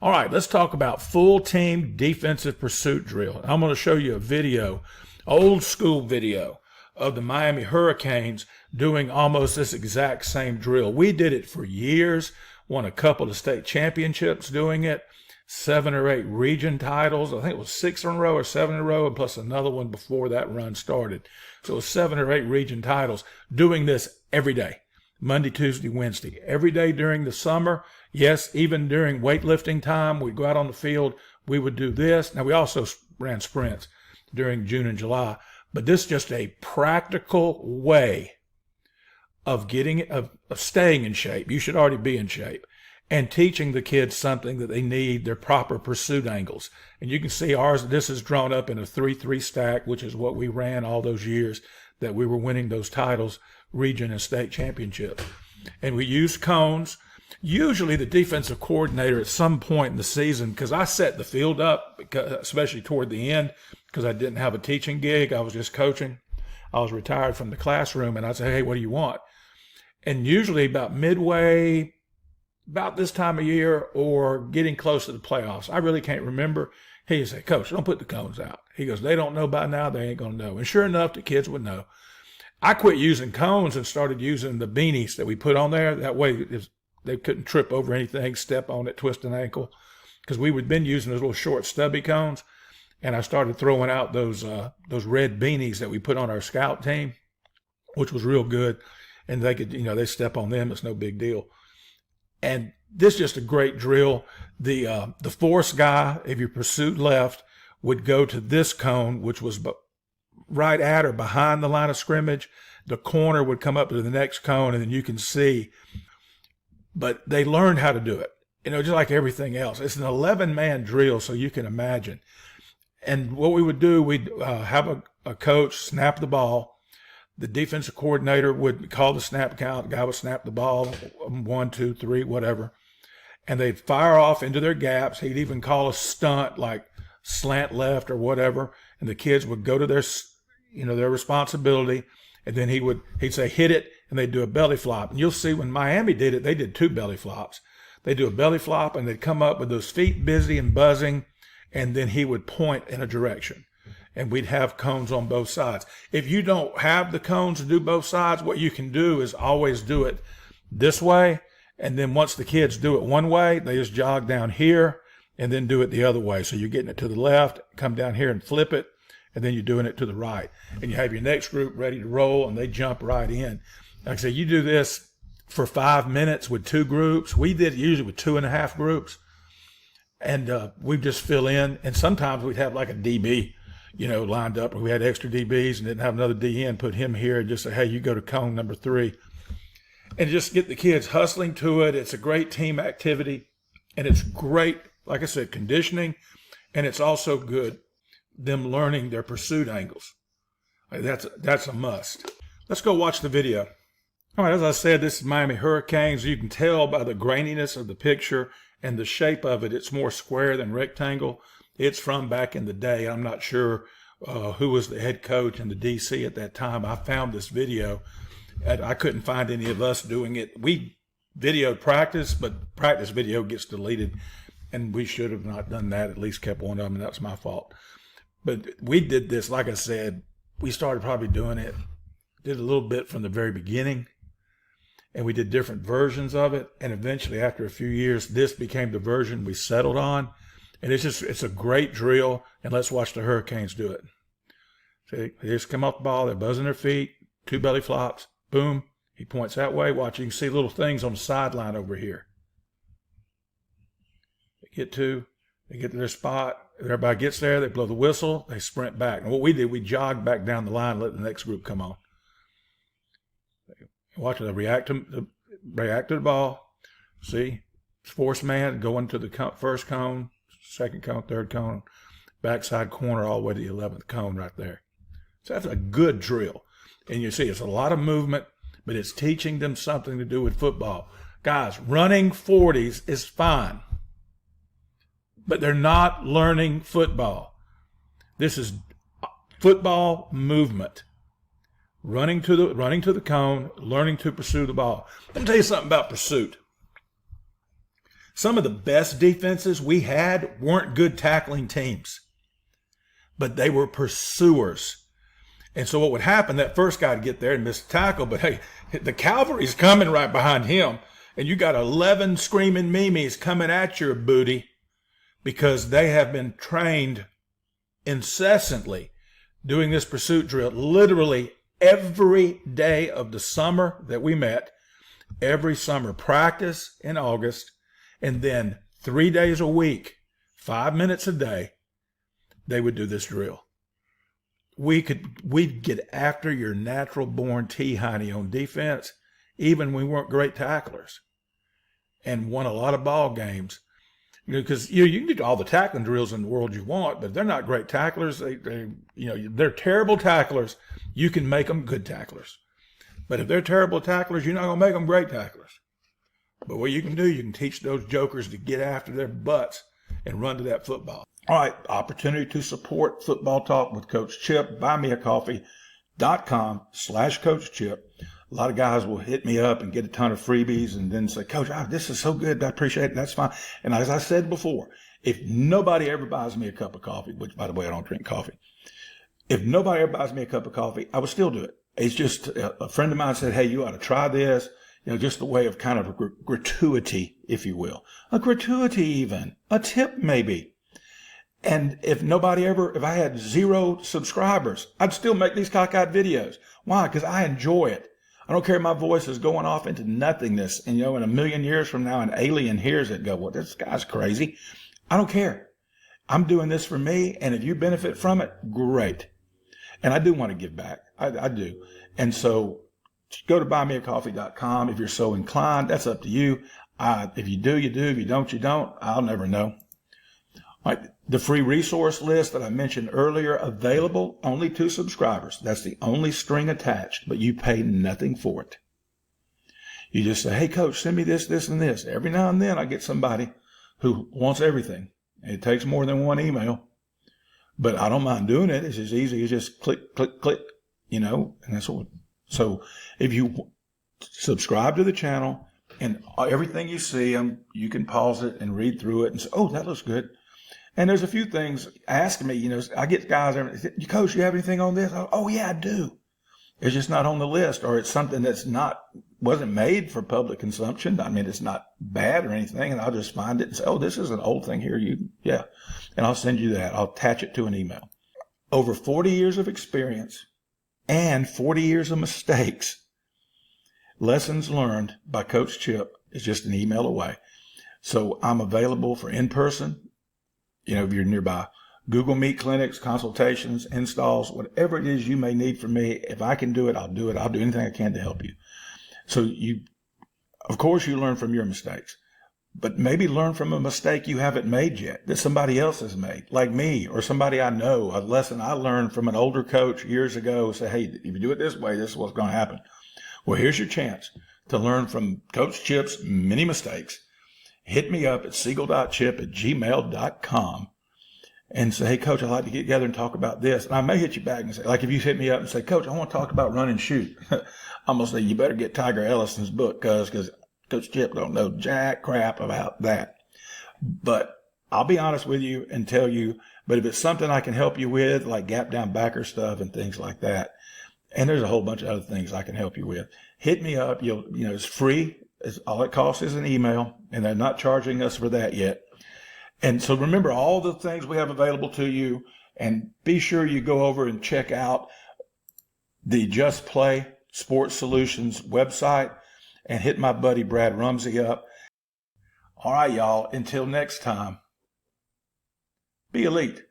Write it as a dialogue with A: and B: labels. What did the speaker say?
A: All right, let's talk about full team defensive pursuit drill. I'm going to show you a video, old school video of the Miami Hurricanes doing almost this exact same drill. We did it for years, won a couple of state championships doing it, 7 or 8 region titles. I think it was 6 in a row or 7 in a row, and plus another one before that run started. So it was 7 or 8 region titles, doing this every day, Monday, Tuesday, Wednesday, every day during the summer. Yes, even during weightlifting time, we'd go out on the field, we would do this. Now, we also ran sprints during June and July, but this is just a practical way of staying in shape. You should already be in shape, and teaching the kids something that they need, their proper pursuit angles. And you can see ours, this is drawn up in a 3-3 stack, which is what we ran all those years that we were winning those titles, region and state championships. And we used cones. Usually the defensive coordinator at some point in the season, because I set the field up, especially toward the end, because I didn't have a teaching gig, I was just coaching. I was retired from the classroom, and I'd say, hey, what do you want? And usually about midway, about this time of year, or getting close to the playoffs, I really can't remember, he'd say, Coach, don't put the cones out. He goes, they don't know by now, they ain't going to know. And sure enough, the kids would know. I quit using cones and started using the beanies that we put on there. That way they couldn't trip over anything, step on it, twist an ankle, because we had been using those little short stubby cones. And I started throwing out those red beanies that we put on our scout team, which was real good. And they could, they step on them. It's no big deal. And this is just a great drill. The force guy, if your pursuit left, would go to this cone, which was right at or behind the line of scrimmage. The corner would come up to the next cone, and then you can see. But they learned how to do it, just like everything else. It's an 11-man drill, so you can imagine. And what we would do, we'd have a coach snap the ball. The defensive coordinator would call the snap count. The guy would snap the ball, 1, 2, 3, whatever. And they'd fire off into their gaps. He'd even call a stunt like slant left or whatever. And the kids would go to their responsibility. And then he'd say, hit it. And they'd do a belly flop. And you'll see when Miami did it, they did 2 belly flops. They'd do a belly flop, and they'd come up with those feet busy and buzzing. And then he would point in a direction, and we'd have cones on both sides. If you don't have the cones to do both sides, what you can do is always do it this way, and then once the kids do it one way, they just jog down here and then do it the other way. So you're getting it to the left, come down here and flip it, and then you're doing it to the right. And you have your next group ready to roll, and they jump right in. Like I say, you do this for 5 minutes with 2 groups. We did it usually with 2.5 groups. And we'd just fill in. And sometimes we'd have like a DB, lined up. Or we had extra DBs and didn't have another DN, put him here and just say, hey, you go to cone number 3. And just get the kids hustling to it. It's a great team activity. And it's great, like I said, conditioning. And it's also good, them learning their pursuit angles. That's a must. Let's go watch the video. All right, as I said, this is Miami Hurricanes. You can tell by the graininess of the picture and the shape of it, it's more square than rectangle. It's from back in the day. I'm not sure who was the head coach and the DC at that time. I found this video, and I couldn't find any of us doing it. We videoed practice, but practice video gets deleted, and we should have not done that, at least kept one of them, and that's my fault. But we did this, like I said, we started probably doing it, did a little bit from the very beginning. And we did different versions of it. And eventually, after a few years, this became the version we settled on. And it's a great drill. And let's watch the Hurricanes do it. See, they just come off the ball. They're buzzing their feet. 2 belly flops. Boom. He points that way. Watch, you can see little things on the sideline over here. They get to their spot. Everybody gets there. They blow the whistle. They sprint back. And what we did, we jogged back down the line and let the next group come on. Watch them react to the ball. See, force man going to the first cone, second cone, third cone, backside corner all the way to the 11th cone right there. So that's a good drill. And you see, it's a lot of movement, but it's teaching them something to do with football. Guys, running 40s is fine, but they're not learning football. This is football movement. Running to the cone, learning to pursue the ball. Let me tell you something about pursuit. Some of the best defenses we had weren't good tackling teams, but they were pursuers. And so what would happen, that first guy would get there and miss the tackle, but hey, the cavalry's coming right behind him, and you got 11 screaming memes coming at your booty because they have been trained incessantly doing this pursuit drill literally every day of the summer that we met, every summer practice in August, and then 3 days a week, 5 minutes a day, they would do this drill. We'd get after your natural born T-Honey on defense, even when we weren't great tacklers, and won a lot of ball games. Because you can do all the tackling drills in the world you want, but if they're not great tacklers, they're terrible tacklers. You can make them good tacklers. But if they're terrible tacklers, you're not going to make them great tacklers. But what you can do, you can teach those jokers to get after their butts and run to that football. All right, opportunity to support Football Talk with Coach Chip. buymeacoffee.com/Coach Chip. A lot of guys will hit me up and get a ton of freebies and then say, Coach, this is so good. I appreciate it. That's fine. And as I said before, if nobody ever buys me a cup of coffee, which, by the way, I don't drink coffee. If nobody ever buys me a cup of coffee, I would still do it. It's just a friend of mine said, hey, you ought to try this. Just a way of kind of a gratuity, if you will. A gratuity even. A tip maybe. And if I had 0 subscribers, I'd still make these cockeyed videos. Why? Because I enjoy it. I don't care if my voice is going off into nothingness. And, in a million years from now, an alien hears it go, well, this guy's crazy. I don't care. I'm doing this for me. And if you benefit from it, great. And I do want to give back. I do. And so go to buymeacoffee.com if you're so inclined. That's up to you. If you do, you do. If you don't, you don't. I'll never know. All right. The free resource list that I mentioned earlier, available only to subscribers. That's the only string attached, but you pay nothing for it. You just say, hey, Coach, send me this, this, and this. Every now and then I get somebody who wants everything. It takes more than one email, but I don't mind doing it. It's as easy as just click, click, click, and that's what. So if you subscribe to the channel and everything you see, you can pause it and read through it and say, oh, that looks good. And there's a few things ask me, I get guys, Coach, you have anything on this? Oh, yeah, I do. It's just not on the list, or it's something that's wasn't made for public consumption. I mean, it's not bad or anything. And I'll just find it and say, oh, this is an old thing here. Yeah. And I'll send you that. I'll attach it to an email. Over 40 years of experience and 40 years of mistakes, lessons learned by Coach Chip is just an email away. So I'm available for in-person. If you're nearby, Google Meet clinics, consultations, installs, whatever it is you may need from me. If I can do it, I'll do it. I'll do anything I can to help you. So of course, you learn from your mistakes, but maybe learn from a mistake you haven't made yet that somebody else has made, like me or somebody I know, a lesson I learned from an older coach years ago. Say, hey, if you do it this way, this is what's going to happen. Well, here's your chance to learn from Coach Chip's many mistakes. Hit me up at siegel.chip@gmail.com and say, hey, Coach, I'd like to get together and talk about this. And I may hit you back and say, like if you hit me up and say, Coach, I want to talk about run and shoot. I'm going to say, you better get Tiger Ellison's book because Coach Chip don't know jack crap about that. But I'll be honest with you and tell you, but if it's something I can help you with, like gap down backer stuff and things like that, and there's a whole bunch of other things I can help you with, hit me up. It's free. All it costs is an email, and they're not charging us for that yet. And so remember all the things we have available to you, and be sure you go over and check out the Just Play Sports Solutions website and hit my buddy Brad Rumsey up. All right, y'all, until next time, be elite.